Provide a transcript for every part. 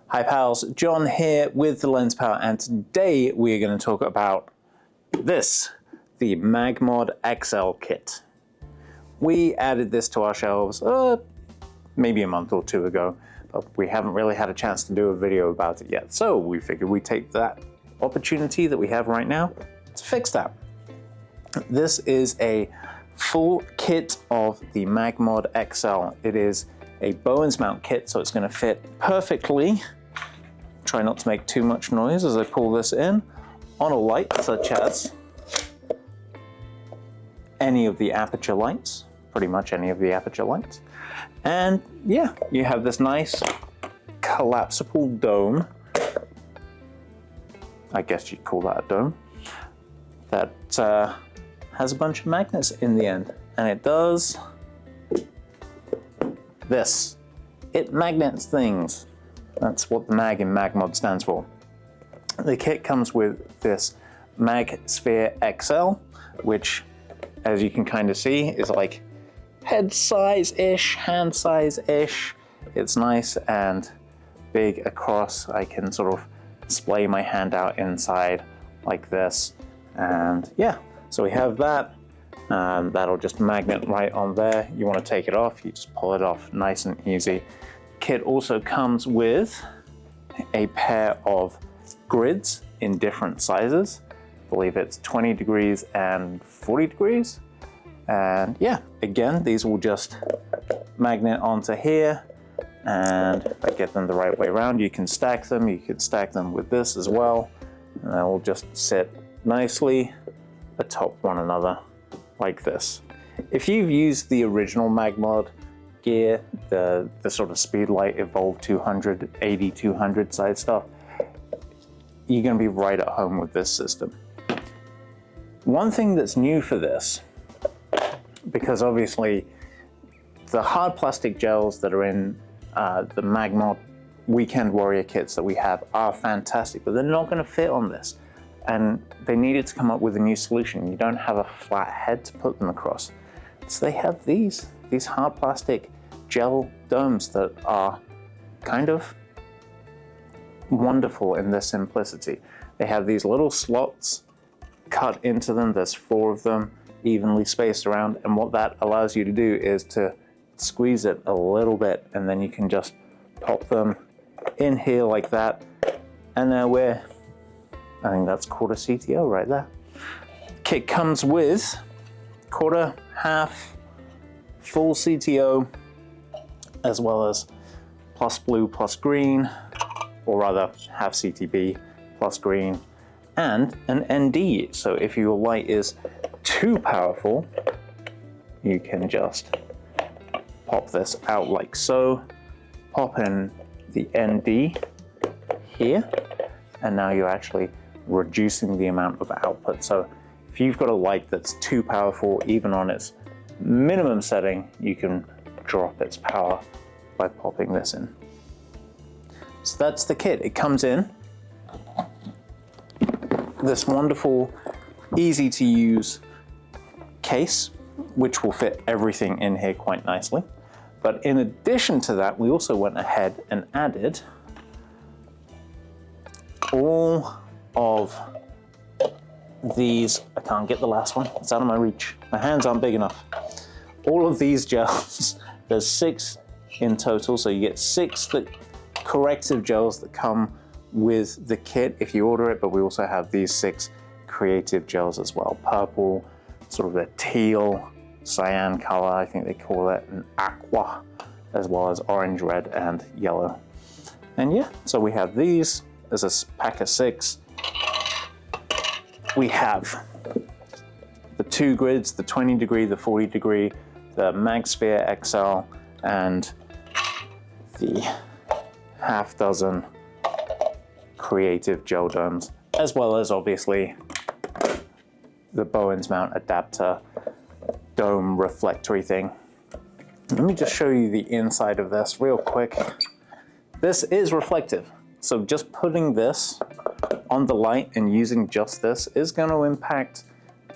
Hi pals, John here with the Lens Power, and today we're going to talk about this, the MagMod XL Kit. We added this to our shelves maybe a month or two ago, but we haven't really had a chance to do a video about it yet. So we figured we'd take that opportunity that we have right now to fix that. This is a full kit of the MagMod XL. It is a Bowens mount kit, so it's going to fit perfectly. Try not to make too much noise as I pull this in on a light such as any of the aperture lights, pretty much any of the aperture lights. And yeah, you have this nice collapsible dome. I guess you'd call that a dome. That has a bunch of magnets in the end, and it does this. It magnets things. That's what the mag in MagMod stands for. The kit comes with this MagSphere XL, which, as you can kind of see, is like head size-ish, hand size-ish. It's nice and big across. I can sort of splay my hand out inside like this. And yeah, so we have that. That'll just magnet right on there. You want to take it off, you just pull it off nice and easy. Kit also comes with a pair of grids in different sizes. I believe it's 20 degrees and 40 degrees. And yeah, again, these will just magnet onto here, and if I get them the right way around, you can stack them. You can stack them with this as well, and they will just sit nicely atop one another like this. If you've used the original MagMod gear, the sort of Speedlight Evolve 200, 80-200 side stuff, you're going to be right at home with this system. One thing that's new for this, because obviously the hard plastic gels that are in the MagMod Weekend Warrior kits that we have are fantastic, but they're not going to fit on this. And they needed to come up with a new solution. You don't have a flat head to put them across. So they have these hard plastic gel domes that are kind of wonderful in their simplicity. They have these little slots cut into them. There's 4 of them evenly spaced around, and what that allows you to do is to squeeze it a little bit, and then you can just pop them in here like that, and now I think that's quarter CTO right there. Kit comes with quarter, half, full CTO, as well as plus blue plus green, or rather half CTB plus green, and an ND. So if your light is too powerful, you can just pop this out like so, pop in the ND here, and now you're actually reducing the amount of output. So if you've got a light that's too powerful, even on its minimum setting, you can drop its power by popping this in. So that's the kit. It comes in this wonderful, easy to use case, which will fit everything in here quite nicely. But in addition to that, we also went ahead and added all of these. I can't get the last one, it's out of my reach. My hands aren't big enough. All of these gels, there's 6 in total, so you get 6 corrective gels that come with the kit if you order it, but we also have these 6 creative gels as well. Purple, sort of a teal, cyan color, I think they call it, an aqua, as well as orange, red, and yellow. And yeah, so we have these as a pack of 6. We have the 2 grids, the 20 degree, the 40 degree, the MagSphere XL, and the half dozen creative gel domes, as well as obviously the Bowens mount adapter dome reflectory thing. Let me just show you the inside of this real quick. This is reflective, so just putting this on the light and using just this is going to impact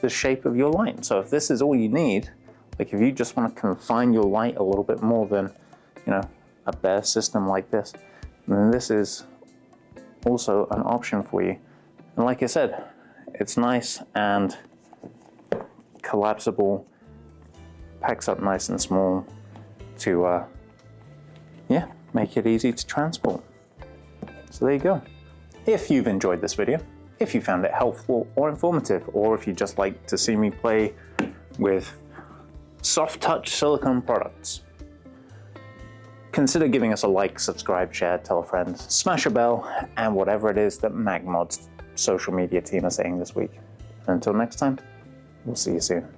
the shape of your light. So if this is all you need, like if you just want to confine your light a little bit more than, you know, a bare system like this, then this is also an option for you. And like I said, it's nice and collapsible, packs up nice and small to yeah, make it easy to transport. So there you go. If you've enjoyed this video, if you found it helpful or informative, or if you'd just like to see me play with soft touch silicone products, consider giving us a like, subscribe, share, tell a friend, smash a bell, and whatever it is that MagMod's social media team are saying this week. And until next time, we'll see you soon.